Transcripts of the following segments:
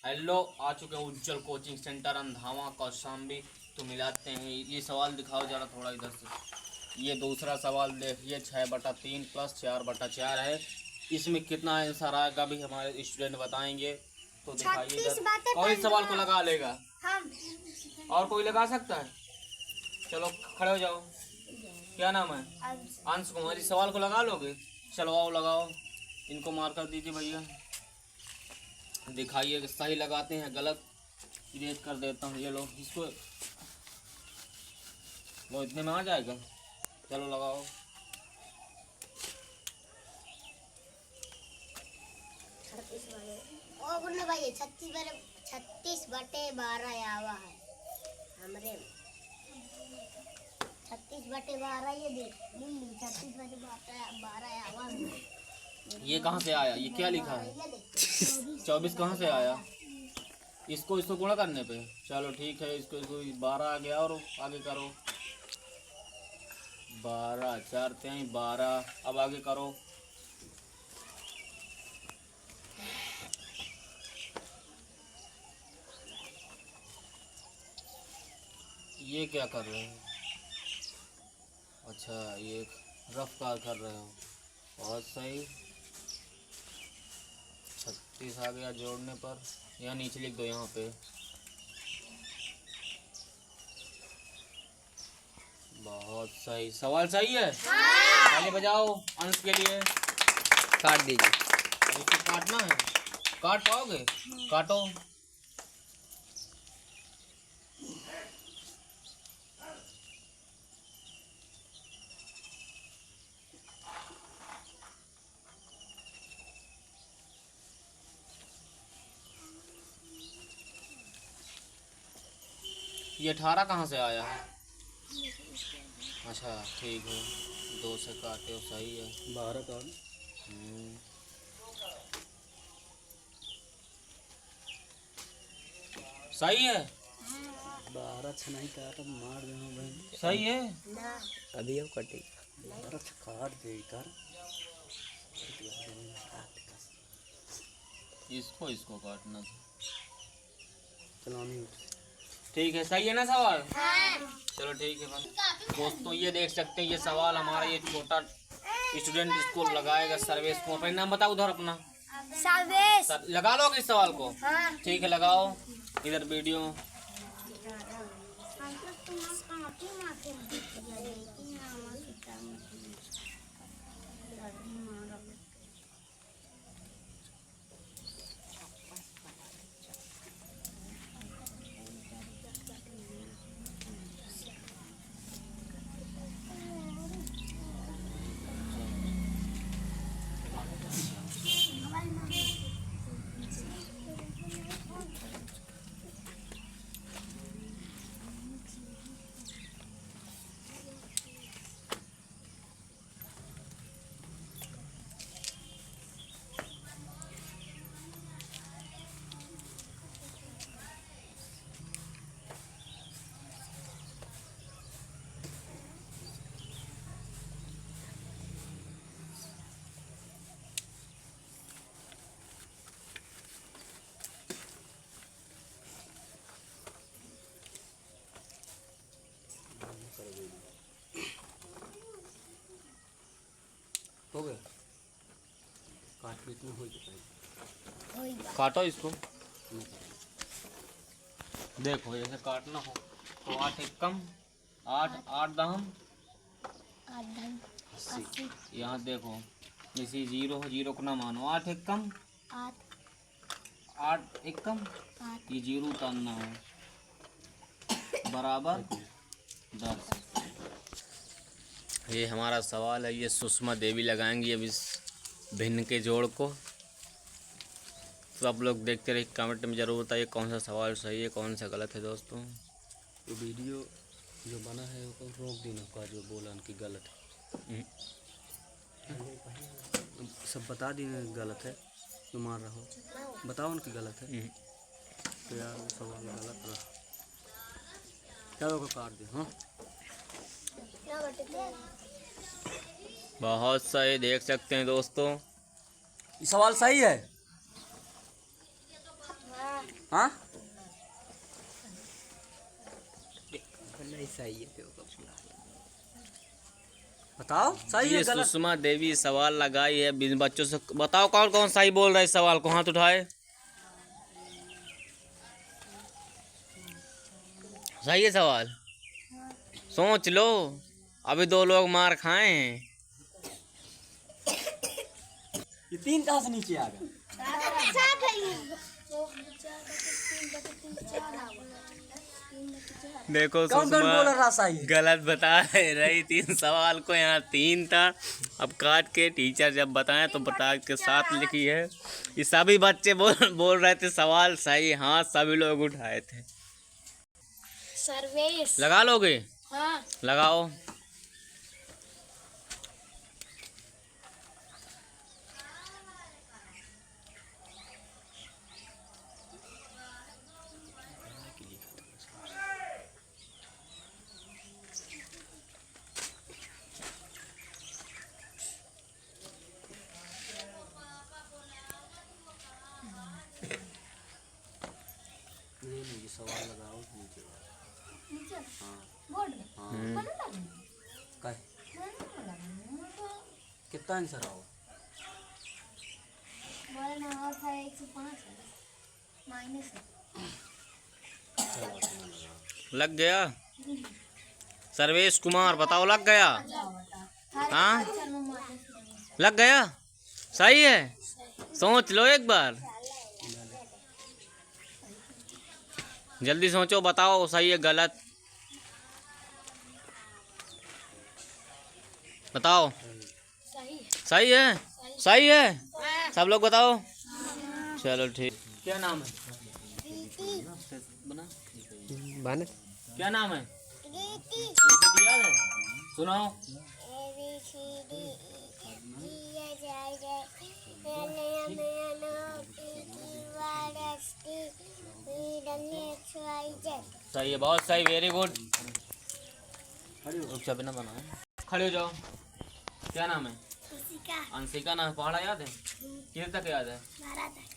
Hello, आ चुके हैं उज्जवल coaching centre अंधावा Kaushambi. तो मिलाते हैं, ये सवाल दिखाओ जरा थोड़ा इधर से। ये दूसरा सवाल देखिए, 6/3 प्लस 4/4 है। इसमें कितना आंसर आएगा भी हमारे स्टूडेंट बताएंगे। तो दिखाइए इधर, कौन इस सवाल को लगा लेगा? और कोई लगा सकता है? चलो खड़े हो जाओ। क्या नाम है? अंश कुमार। इस सवाल को लगा लोगे? चलो आओ लगाओ। इनको मार कर दीजिए भैया। दिखाइए सही लगाते हैं गलत इरेज कर देता हूँ। ये लो, इसको लो, इतने में आ जाएगा। चलो लगाओ। 36/12 आवा है हमरे। 36/12 ये देख 36/12 आवा है। ये कहाँ से आया? ये क्या लिखा है? 24 कहाँ से आया? इसको गुणा करने पे। चलो ठीक है, इसको 12 आ गया और आगे करो। 12 4 3 12। अब आगे करो। ये क्या कर रहे हो? अच्छा, ये रफ कार कर रहे हो। बहुत सही। 36 आ गया जोड़ने पर। यहाँ नीचे लिख दो, यहाँ पे। बहुत सही, सवाल सही है। ताली बजाओ अंश के लिए। काट दीजिए। इसको काटना है। काट पाओगे? काटो। ये 18 कहाँ से आया है? अच्छा ठीक है, 2 से काटे हो, सही है। 12 का सही है। 12 से नहीं काट मार दे भाई। सही है। अभी अब कटेगा। 12 से काट दे कर। इसको काटना था। चलो नहीं। ठीक है, सही है ना सवाल? चलो ठीक है दोस्तों, ये देख सकते हैं ये सवाल हमारा ये छोटा स्टूडेंट इसको लगाएगा। सर्वेश को अपना नाम बताओ उधर अपना। सर्वेश लगा लोगे इस सवाल को? ठीक है, लगाओ इधर वीडियो। हो गया। काट भी इतना हो जाएगा। काटो इसको। देखो जैसे काटना हो तो 8 एक कम 8 8 दहम 80। यहाँ देखो जैसे 0 हो, 0 को ना मानो। 8 एक कम 8 एक कम, ये 0 उतारना है, बराबर 10। ये हमारा सवाल है। ये सुषमा देवी लगाएंगी अब इस भिन्न के जोड़ को। तो आप लोग देखते रहिए, कमेंट में ज़रूर बताइए कौन सा सवाल सही है कौन सा गलत है दोस्तों। तो वीडियो जो बना है वो रोक देना का, जो बोला उनकी गलत है। सब बता दिए गलत है, जो मार रहा हो बताओ उनकी गलत है। तो यार वो सवाल गलत रहा। चलो को काट दे। हाँ बहुत सही, देख सकते हैं दोस्तों। ये सवाल सही है। हाँ बताओ सही है ये गलत? सुषमा देवी सवाल लगाई है बच्चों से। बताओ कौन कौन सही बोल रहा है इस सवाल को, हाथ उठाए। सही है सवाल, सोच लो, अभी 2 लोग मार खाए हैं। ये 3 कहाँ से नीचे आ गया? देखो कौन कौन बोल रहा सही है? गलत बता रही 3 सवाल को, यहाँ 3 था। अब काट के टीचर जब बताएं तो बता के साथ लिखी है। ये सभी बच्चे बोल रहे थे सवाल सही, हाँ सभी लोग उठाए थे। सर्वेश। लगा लोगे? हाँ। लगाओ। ये सवाल लगाओ नीचे। काय कितना आंसर आओ? 105 माइनस लग गया? सर्वेश कुमार बताओ, लग गया? हाँ लग गया, सही है। सोच लो एक बार, जल्दी सोचो, बताओ सही है गलत, बताओ। सही है, सही है, सब लोग बताओ। चलो ठीक। क्या नाम है? बना क्या नाम है? याद है? सुनाओ। सही है, बहुत सही, वेरी गुड। बिना बना खड़े हो जाओ। क्या नाम है? अंशिका नाम है। पहाड़ा याद है? कितने तक याद है?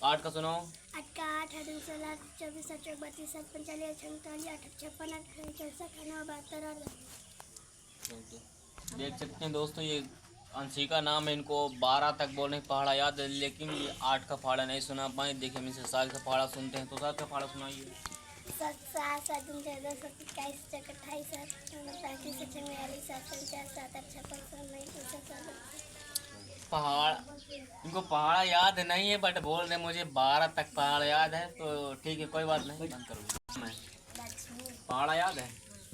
8 का सुनाओ। 8 का 8 8 16 24 27 32 45 46 58 56 58 देख सकते हैं दोस्तों, ये अंशिका नाम है, इनको 12 तक बोलने पहाड़ा याद है, लेकिन ये 8 का पहाड़ा नहीं सुना पाए। देखिए हम इसे 7 का पहाड़ा सुनते हैं, तो 7 का पहाड़ा सुनाइए। 7 7 7 14 27 28 29 30 31 32 33 34 पहाड़, इनको पहाड़ा याद नहीं है, बट बोल रहे मुझे 12 तक पहाड़ याद है, तो ठीक है कोई बात नहीं, बंद करो। पहाड़ा याद है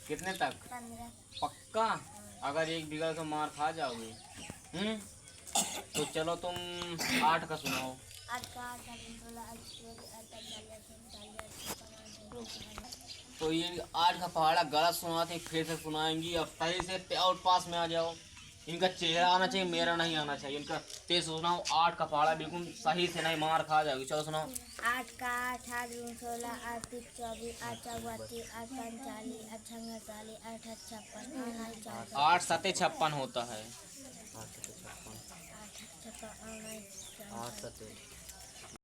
कितने तक? 15 पक्का? अगर 1 बिगड़ के मार खा जाओगे। तो चलो तुम 8 का सुनाओ। 8 का 8 16 तो ये 8 का पहाड़ा गलत सुनाते, फिर से सुनाएंगी। अब सही से और पास में आ जाओ। इनका चेहरा आना चाहिए, मेरा नहीं आना चाहिए। इनका तेज सुनाओ। 8 का पहाड़ा बिल्कुल सही से नहीं, मार खा जाओगी। चलो सुनाओ। 8 का 8 8 16 8 24 8 34 8 45 8 46 8 56 8 7 56 होता है। 8 7